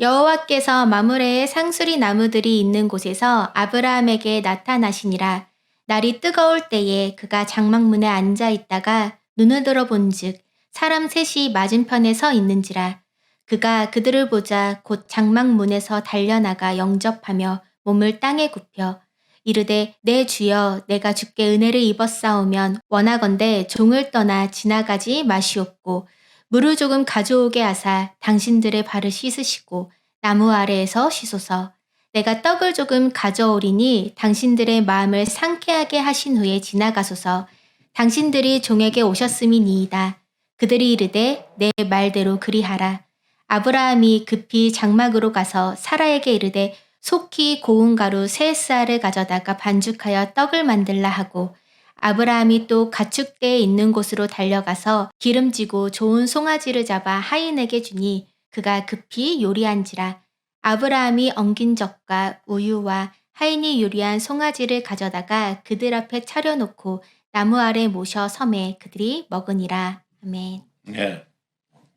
여호와께서 마므레의 상수리 나무들이 있는 곳에서 아브라함에게 나타나시니라. 날이 뜨거울 때에 그가 장막문에 앉아 있다가 눈을 들어 본즉 사람 셋이 맞은편에 서 있는지라. 그가 그들을 보자 곧 장막문에서 달려나가 영접하며 몸을 땅에 굽혀 이르되 내 주여 내가 주께 은혜를 입었사오면 원하건대 종을 떠나 지나가지 마시옵고 물을 조금 가져오게 하사 당신들의 발을 씻으시고 나무 아래에서 쉬소서. 내가 떡을 조금 가져오리니 당신들의 마음을 상쾌하게 하신 후에 지나가소서. 당신들이 종에게 오셨음이니이다. 그들이 이르되 내 말대로 그리하라. 아브라함이 급히 장막으로 가서 사라에게 이르되 속히 고운 가루 3쌀을 가져다가 반죽하여 떡을 만들라 하고 아브라함이 또 가축대에 있는 곳으로 달려가서 기름지고 좋은 송아지를 잡아 하인에게 주니 그가 급히 요리한지라. 아브라함이 엉긴 젖과 우유와 하인이 요리한 송아지를 가져다가 그들 앞에 차려놓고 나무 아래 모셔 섬에 그들이 먹으니라. 아멘. 네,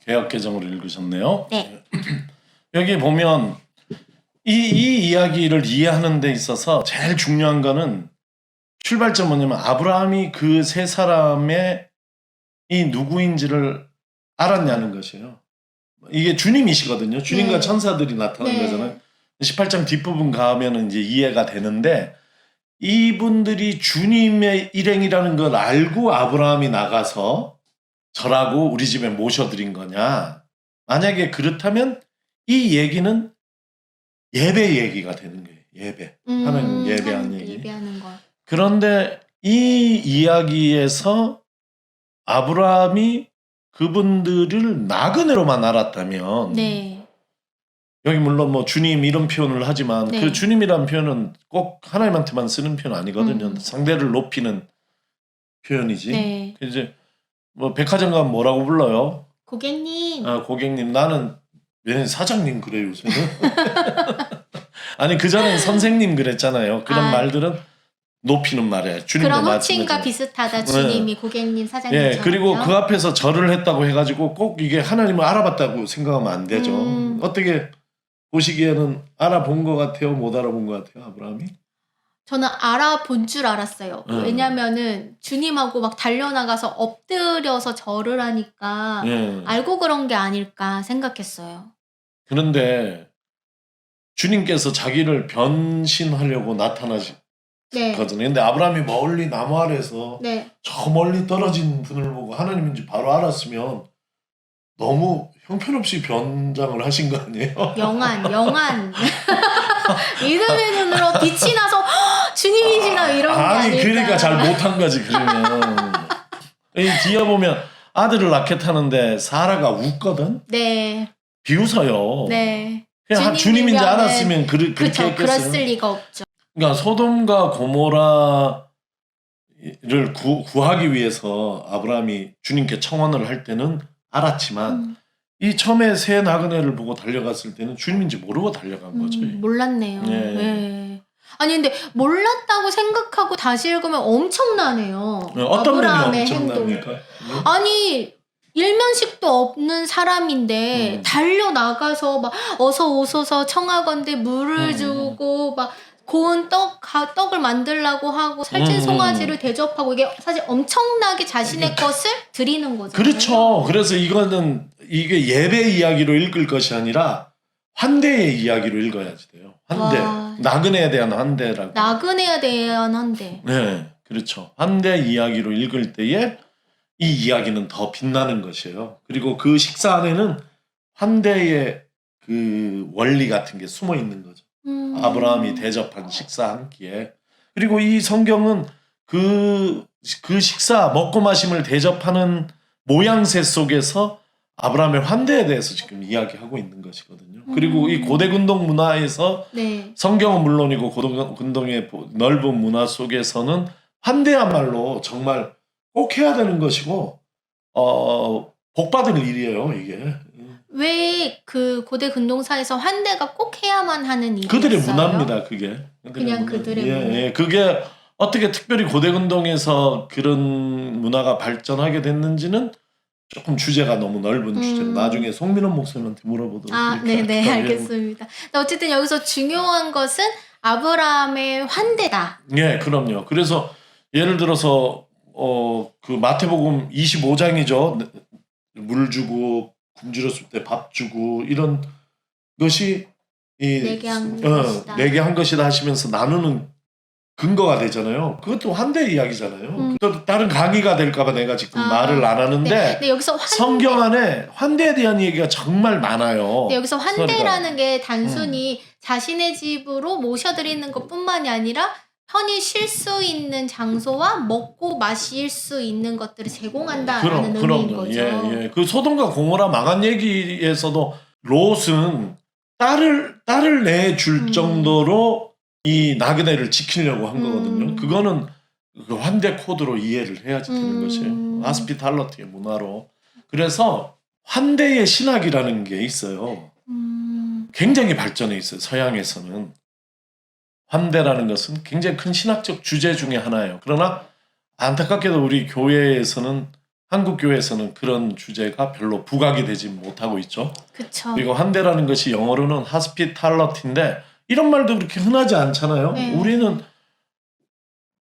개역개정으로 읽으셨네요. 네. 여기 보면 이 이야기를 이해하는 데 있어서 제일 중요한 거는 출발점 뭐냐면 아브라함이 그 세 사람의 이 누구인지를 알았냐는 것이에요. 이게 주님이시거든요. 주님과 네. 천사들이 나타난 네. 거잖아요. 18장 뒷부분 가면 이제 이해가 되는데 이분들이 주님의 일행이라는 걸 알고 아브라함이 나가서 저라고 우리 집에 모셔드린 거냐. 만약에 그렇다면 이 얘기는 예배 얘기가 되는 거예요. 예배. 하나님 예배하는 얘기. 예배하는 거. 그런데 이 이야기에서 아브라함이 그분들을 나그네로만 알았다면 네. 여기 물론 뭐 주님 이런 표현을 하지만 네. 그 주님이란 표현은 꼭 하나님한테만 쓰는 표현 아니거든요. 상대를 높이는 표현이지. 네. 이제 뭐 백화점 가면 뭐라고 불러요? 고객님. 아, 고객님. 나는 왜 사장님 그래 요새는? 아니 그전엔 선생님 그랬잖아요. 그런 말들은 높이는 말이에요. 주님도 그런 마찬가지예요. 호칭과 비슷하다. 주님이 고객님 사장님. 예, 그리고 그 앞에서 절을 했다고 해가지고 꼭 이게 하나님을 알아봤다고 생각하면 안 되죠. 어떻게 보시기에는 알아본 것 같아요? 못 알아본 것 같아요? 아브라함이? 저는 알아본 줄 알았어요. 왜냐면은 주님하고 막 달려나가서 엎드려서 절을 하니까 알고 그런 게 아닐까 생각했어요. 그런데 주님께서 자기를 변신하려고 나타나시 네. 거든요. 근데 아브라함이 멀리 나무 아래에서 네. 저 멀리 떨어진 분을 보고 하나님인지 바로 알았으면 너무 형편없이 변장을 하신 거 아니에요? 영한. 믿음의 눈으로 빛이 나서 주님이시나 이런 게 아닐까. 아니 그러니까 잘 못한 거지 그러면. 이 뒤에 보면 아들을 낳겠다는데 사라가 웃거든. 네. 비웃어요. 네. 그냥 주님인지 알았으면 그렇게 했겠어요. 그랬을 리가 없죠. 그러니까 소돔과 고모라를 구하기 위해서 아브라함이 주님께 청원을 할 때는 알았지만 이 처음에 새 나그네를 보고 달려갔을 때는 주님인지 모르고 달려간 거죠. 몰랐네요. 네. 네. 아니 근데 몰랐다고 생각하고 다시 읽으면 엄청나네요. 어떤 면이 아브라함의 행동. 엄청납니까? 아니 일면식도 없는 사람인데 달려나가서 막 어서 오소서 청하건대 물을 주고 막 고운 떡을 만들라고 하고 살찐 송아지를 대접하고 이게 사실 엄청나게 자신의 것을 드리는 거잖아요. 그렇죠. 그래서 이거는 이게 예배 이야기로 읽을 것이 아니라 환대의 이야기로 읽어야지 돼요. 환대. 와. 나그네에 대한 환대라고. 나그네에 대한 환대. 네, 그렇죠. 환대 이야기로 읽을 때에 이 이야기는 더 빛나는 것이에요. 그리고 그 식사 안에는 환대의 그 원리 같은 게 숨어 있는 거죠. 아브라함이 대접한 식사 한 끼에. 그리고 이 성경은 그 식사 먹고 마심을 대접하는 모양새 속에서 아브라함의 환대에 대해서 지금 이야기하고 있는 것이거든요. 그리고 이 고대 근동 문화에서 네. 성경은 물론이고 고대 근동의 넓은 문화 속에서는 환대야말로 정말 꼭 해야 되는 것이고 복받을 일이에요 이게. 왜 그 고대 근동사에서 환대가 꼭 해야만 하는 일이었어요? 그들의 문화입니다. 그게. 그냥 그들의 문화. 예. 그게 어떻게 특별히 고대 근동에서 그런 문화가 발전하게 됐는지는 조금 주제가 너무 넓은 주제. 나중에 송민원 목사님한테 물어보도록 아, 그렇게 네네, 할게요. 알겠습니다. 근데 어쨌든 여기서 중요한 것은 아브라함의 환대다. 예, 그럼요. 그래서 예를 들어서 그 마태복음 25장이죠. 물 주고 굶주렸을 때 밥 주고 이런 것이 내게 한 것이다. 내게 한 것이다 하시면서 나누는 근거가 되잖아요. 그것도 환대 이야기잖아요. 또 다른 강의가 될까봐 내가 지금 말을 안 하는데 네. 근데 여기서 성경 안에 환대에 대한 얘기가 정말 많아요. 근데 여기서 환대라는 게 단순히 자신의 집으로 모셔드리는 것뿐만이 아니라 편히 쉴 수 있는 장소와 먹고 마실 수 있는 것들을 제공한다라는 의미인 거죠. 예. 그 소돔과 고모라 망한 얘기에서도 롯은 딸을 내줄 정도로 이 나그네를 지키려고 한 거거든요. 그거는 그 환대 코드로 이해를 해야지 되는 것이에요. 아스피탈러티의 문화로. 그래서 환대의 신학이라는 게 있어요. 굉장히 발전해 있어요. 서양에서는. 환대라는 것은 굉장히 큰 신학적 주제 중에 하나예요. 그러나 안타깝게도 우리 교회에서는 한국 교회에서는 그런 주제가 별로 부각이 되지 못하고 있죠. 그쵸. 그리고 환대라는 것이 영어로는 hospitality인데 이런 말도 그렇게 흔하지 않잖아요. 네. 우리는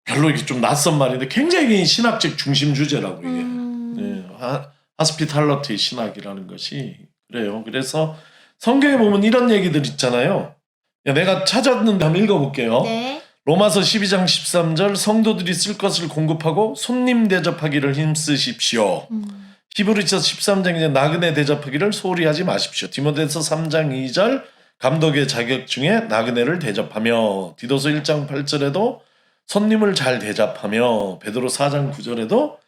별로 이게 좀 낯선 말인데 굉장히 신학적 중심 주제라고 이게. 네, hospitality 신학이라는 것이 그래요. 그래서 성경에 보면 이런 얘기들 있잖아요. 내가 찾았는데 한번 읽어볼게요. 네. 로마서 12장 13절 성도들이 쓸 것을 공급하고 손님 대접하기를 힘쓰십시오. 히브리서 13장 이제 나그네 대접하기를 소홀히 하지 마십시오. 디모데서 3장 2절 감독의 자격 중에 나그네를 대접하며 디도서 1장 8절에도 손님을 잘 대접하며 베드로 4장 9절에도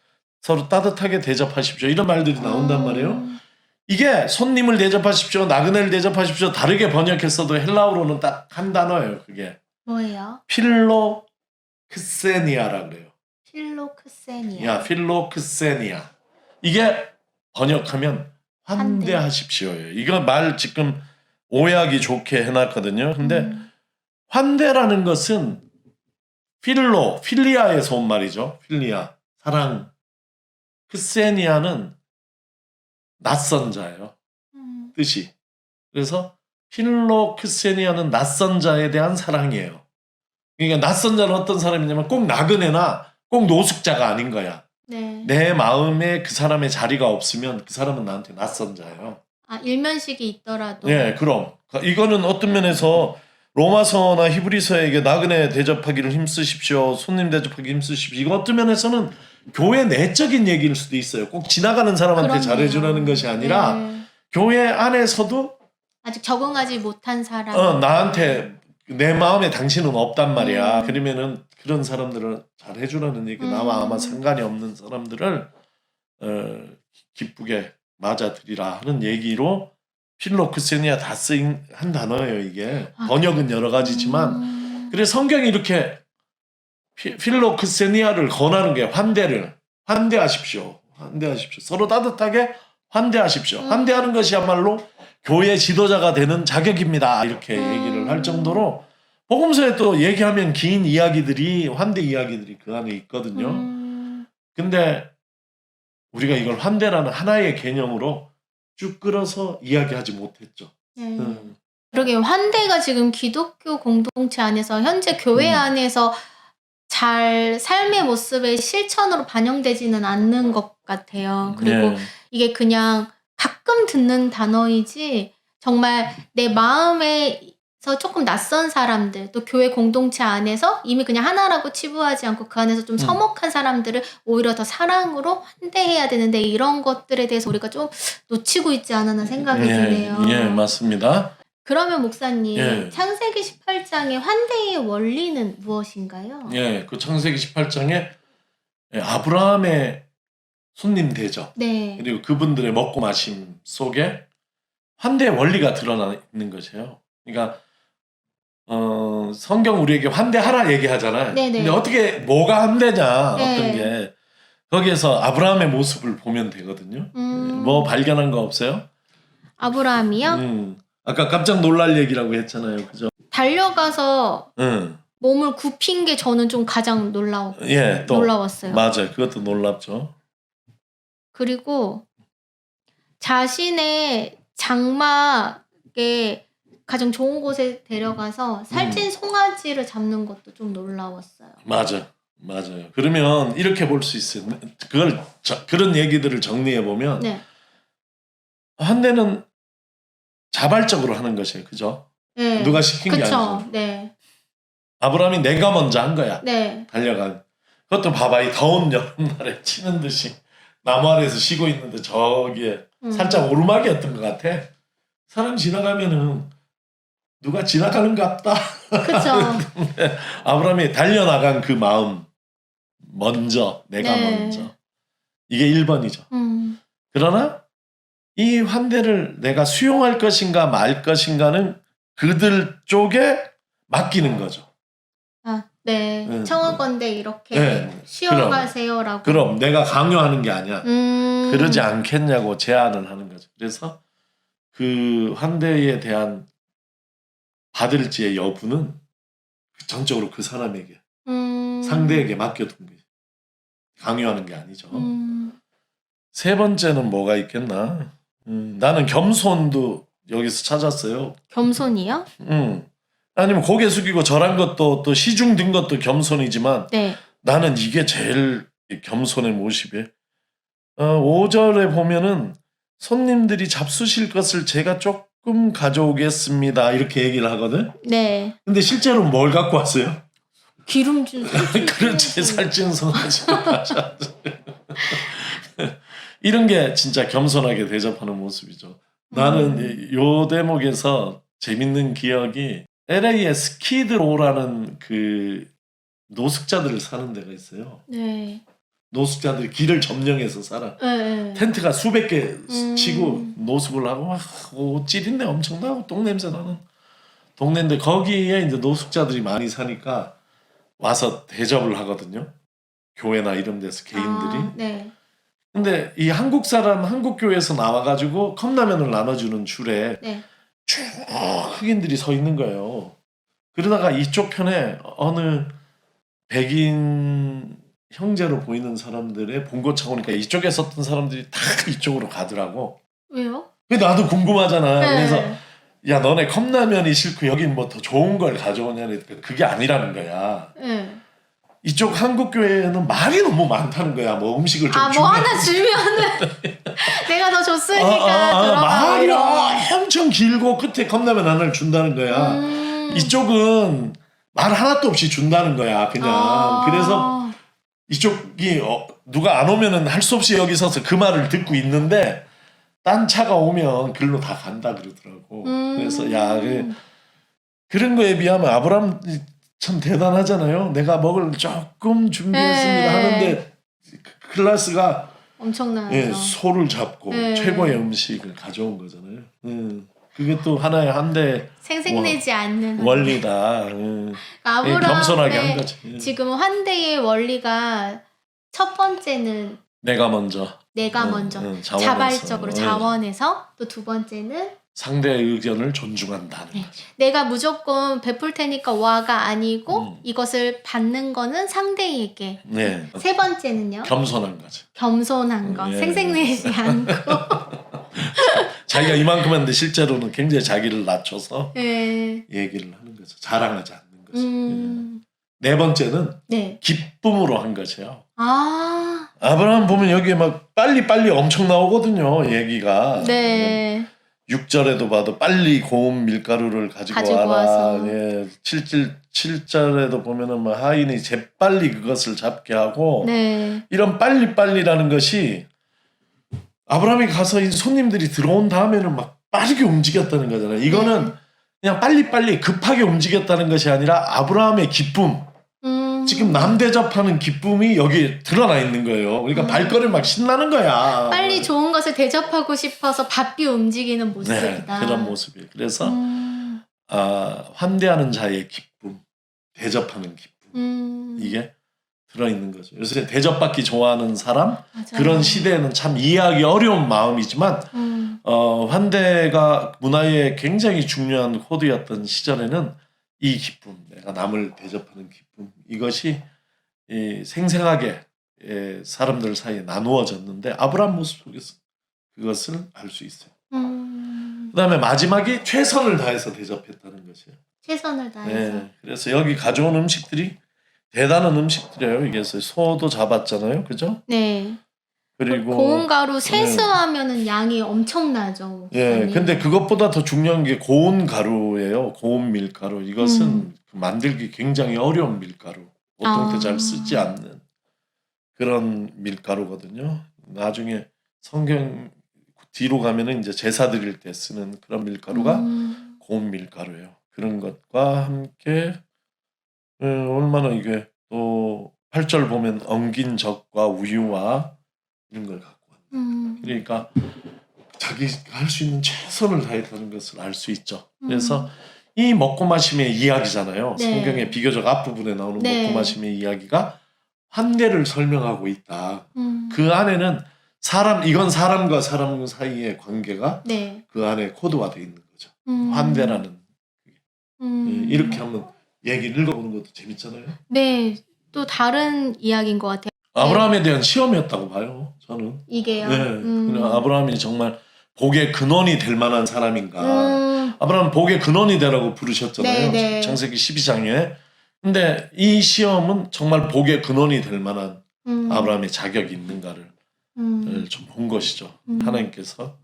서로 따뜻하게 대접하십시오. 이런 말들이 나온단 말이에요. 이게 손님을 대접하십시오, 나그네를 대접하십시오 다르게 번역했어도 헬라어로는 딱 한 단어예요. 그게 뭐예요? 필로크세니아라 그래요. 필로크세니아. 필로크세니아. 이게 번역하면 환대하십시오예요. 이거 말 지금 오해하기 좋게 해놨거든요. 근데 환대라는 것은 필리아에서 온 말이죠. 필리아, 사랑. 크세니아는 낯선 자예요. 뜻이. 그래서 필로크세니아는 낯선 자에 대한 사랑이에요. 그러니까 낯선 자는 어떤 사람이냐면 꼭 나그네나 꼭 노숙자가 아닌 거야. 네. 내 마음에 그 사람의 자리가 없으면 그 사람은 나한테 낯선 자예요. 아, 일면식이 있더라도. 네, 그럼. 이거는 어떤 면에서 로마서나 히브리서에게 나그네 대접하기를 힘쓰십시오. 손님 대접하기 힘쓰십시오. 이거 어떤 면에서는 교회 내적인 얘기일 수도 있어요. 꼭 지나가는 사람한테 그렇네요. 잘해주라는 것이 아니라 교회 안에서도 아직 적응하지 못한 사람. 나한테 내 마음에 당신은 없단 말이야. 그러면은 그런 사람들을 잘해주라는 얘기. 나와 아마 상관이 없는 사람들을 기쁘게 맞아들이라 하는 얘기로 필로크세니아 다 쓰인 한 단어예요. 이게 번역은 여러 가지지만 그래서 성경이 이렇게 필로크세니아를 권하는 게 환대하십시오. 서로 따뜻하게 환대하십시오. 환대하는 것이야말로 교회 지도자가 되는 자격입니다. 이렇게 얘기를 할 정도로 복음서에 또 얘기하면 긴 이야기들이 환대 이야기들이 그 안에 있거든요. 근데 우리가 이걸 환대라는 하나의 개념으로 쭉 끌어서 이야기하지 못했죠. 그러게 환대가 지금 기독교 공동체 안에서 현재 교회 안에서 잘 삶의 모습의 실천으로 반영되지는 않는 것 같아요. 그리고 이게 그냥 가끔 듣는 단어이지 정말 내 마음에서 조금 낯선 사람들 또 교회 공동체 안에서 이미 그냥 하나라고 치부하지 않고 그 안에서 좀 서먹한 사람들을 오히려 더 사랑으로 환대해야 되는데 이런 것들에 대해서 우리가 좀 놓치고 있지 않았나 생각이 드네요. 예, 맞습니다. 그러면 목사님 창세기 18장의 환대의 원리는 무엇인가요? 예, 그 창세기 18장에 아브라함의 손님 대접 네. 그리고 그분들의 먹고 마심 속에 환대의 원리가 드러나 있는 것이에요. 그러니까 성경 우리에게 환대하라 얘기하잖아요. 네네. 근데 어떻게 뭐가 환대냐 네. 어떤 게 거기에서 아브라함의 모습을 보면 되거든요. 뭐 발견한 거 없어요? 아브라함이요? 아까 깜짝 놀랄 얘기라고 했잖아요. 그죠? 달려가서 몸을 굽힌 게 저는 좀 가장 예, 또 놀라웠어요. 맞아요. 그것도 놀랍죠. 그리고 자신의 장막에 가장 좋은 곳에 데려가서 살찐 송아지를 잡는 것도 좀 놀라웠어요. 맞아요. 그러면 이렇게 볼 수 있어요. 그런 얘기들을 정리해 보면 네. 환대는 자발적으로 하는 것이에요. 그죠? 네. 누가 시킨 게 그쵸. 아니죠. 네. 아브라함이 내가 먼저 한 거야. 네. 달려간. 그것도 봐봐. 이 더운 여름날에 치는 듯이 나무 아래에서 쉬고 있는데 저기에 살짝 오르막이었던 것 같아. 사람 지나가면은 누가 지나가는 것 같다. 그쵸. 아브라함이 달려나간 그 마음 먼저 내가 네. 먼저 이게 1번이죠. 그러나 이 환대를 내가 수용할 것인가 말 것인가는 그들 쪽에 맡기는 거죠. 아, 네. 네. 청하건대 이렇게 네. 쉬어가세요라고. 그럼 내가 강요하는 게 아니야. 그러지 않겠냐고 제안을 하는 거죠. 그래서 그 환대에 대한 받을지의 여부는 전적으로 그 사람에게 상대에게 맡겨둔 거예요. 강요하는 게 아니죠. 세 번째는 뭐가 있겠나? 나는 겸손도 여기서 찾았어요. 겸손이요? 아니면 고개 숙이고 절한 것도 또 시중 든 것도 겸손이지만 네. 나는 이게 제일 겸손의 모습이에요. 5절에 보면은 손님들이 잡수실 것을 제가 조금 가져오겠습니다. 이렇게 얘기를 하거든. 네. 근데 실제로 뭘 갖고 왔어요? 기름진 그렇지, 살찐 송아지를 가져왔어요. 이런 게 진짜 겸손하게 대접하는 모습이죠. 나는 요 대목에서 재밌는 기억이 LA에 스키드로라는 그 노숙자들을 사는 데가 있어요. 네. 노숙자들이 길을 점령해서 살아. 네. 텐트가 수백 개 치고 노숙을 하고 막 찌린내 엄청 나고 똥냄새 나는 동네인데 거기에 이제 노숙자들이 많이 사니까 와서 대접을 하거든요. 교회나 이런 데서 개인들이. 네. 근데 이 한국 사람 한국 교회에서 나와가지고 컵라면을 나눠주는 줄에 네. 쭉 흑인들이 서 있는 거예요. 그러다가 이쪽 편에 어느 백인 형제로 보이는 사람들의 봉고차 오니까 이쪽에 섰던 사람들이 다 이쪽으로 가더라고. 왜요? 나도 궁금하잖아. 네. 그래서 야 너네 컵라면이 싫고 여긴 뭐 더 좋은 걸 가져오냐 그러니까 그게 아니라는 거야. 네. 이쪽 한국 교회는 말이 너무 많다는 거야. 뭐 음식을 좀 뭐 하나 주면은 내가 더 줬으니까 말이 들어가. 엄청 길고 끝에 컵라면 하나를 준다는 거야. 이쪽은 말 하나도 없이 준다는 거야. 그냥. 그래서 이쪽이 누가 안 오면은 할 수 없이 여기 서서 그 말을 듣고 있는데 딴 차가 오면 글로 다 간다 그러더라고. 그래서 야 그런 거에 비하면 아브라함 참 대단하잖아요. 내가 먹을 조금 준비했습니다 하는데 클라스가 엄청나죠. 예, 소를 잡고 최고의 음식을 가져온 거잖아요. 그게 또 하나의 한대 생색내지 않는 원리다. 겸손하게 한 거지. 지금 환대의 원리가 첫 번째는 내가 먼저 자발적으로 자원해서 또 두 번째는 상대의 의견을 존중한다는 거지. 내가 무조건 베풀 테니까 와가 아니고 이것을 받는 거는 상대에게. 네. 세 번째는요? 겸손한 거지. 겸손한 거. 생색내지 않고. 자기가 이만큼 했는데 실제로는 굉장히 자기를 낮춰서 네. 얘기를 하는 거죠. 자랑하지 않는 거죠. 네 번째는 기쁨으로 한 것이에요. 아브라함 보면 여기에 막 빨리 엄청 나오거든요. 얘기가. 네. 6절에도 봐도 빨리 고운 밀가루를 가지고 와라. 7절에도 보면은 뭐 하인이 재빨리 그것을 잡게 하고 이런 빨리라는 것이 아브라함이 가서 이 손님들이 들어온 다음에는 막 빠르게 움직였다는 거잖아요. 이거는 그냥 빨리 급하게 움직였다는 것이 아니라 아브라함의 기쁨. 지금 남 대접하는 기쁨이 여기 드러나 있는 거예요. 그러니까 발걸음 막 신나는 거야. 빨리 좋은 것을 대접하고 싶어서 바삐 움직이는 모습이다. 네, 그런 모습이에요. 그래서 환대하는 자의 기쁨, 대접하는 기쁨 이게 들어있는 거죠. 요새 대접받기 좋아하는 사람 맞아요. 그런 시대에는 참 이해하기 어려운 마음이지만 환대가 문화의 굉장히 중요한 코드였던 시절에는 이 기쁨, 내가 남을 대접하는 기쁨 이것이 생생하게 사람들 사이에 나누어졌는데 아브라함 모습 속에서 그것을 알 수 있어요. 음. 그다음에 마지막이 최선을 다해서 대접했다는 것이에요. 최선을 다해서. 네, 그래서 여기 가져온 음식들이 대단한 음식들이에요. 이게 소도 잡았잖아요, 그죠? 네. 그리고 고운 가루 세수하면은 양이 엄청나죠. 예, 목사님. 근데 그것보다 더 중요한 게 고운 가루예요. 고운 밀가루. 이것은 음. 만들기 굉장히 어려운 밀가루. 보통 때 잘 쓰지 않는 그런 밀가루거든요. 나중에 성경 뒤로 가면은 이제 제사 드릴 때 쓰는 그런 밀가루가 고운 밀가루예요. 그런 것과 함께 얼마나 이게 또 8절 보면 엉긴 젖과 우유와 이런 걸 갖고 왔네. 그러니까 자기가 할 수 있는 최선을 다했다는 것을 알 수 있죠. 그래서 이 먹고 마심의 이야기잖아요. 네. 성경의 비교적 앞부분에 나오는 네. 먹고 마심의 이야기가 환대를 설명하고 있다. 음. 그 안에는 이건 사람과 사람 사이의 관계가 네. 그 안에 코드화되어 있는 거죠. 환대라는. 이렇게 한번 얘기를 읽어보는 것도 재밌잖아요. 네. 또 다른 이야기인 것 같아요. 아브라함에 대한 시험이었다고 봐요. 저는. 이게요. 네. 그냥 아브라함이 정말 복의 근원이 될 만한 사람인가. 아브라함 복의 근원이 되라고 부르셨잖아요. 네. 창세기 12장에. 근데 이 시험은 정말 복의 근원이 될 만한 아브라함의 자격이 있는가를 좀 본 것이죠. 하나님께서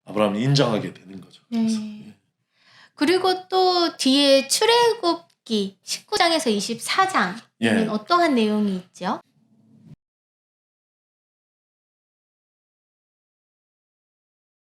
아브라함이 인정하게 되는 거죠. 그래서. 네. 그리고 또 뒤에 출애굽기 19장에서 24장은 예. 어떠한 내용이 있죠?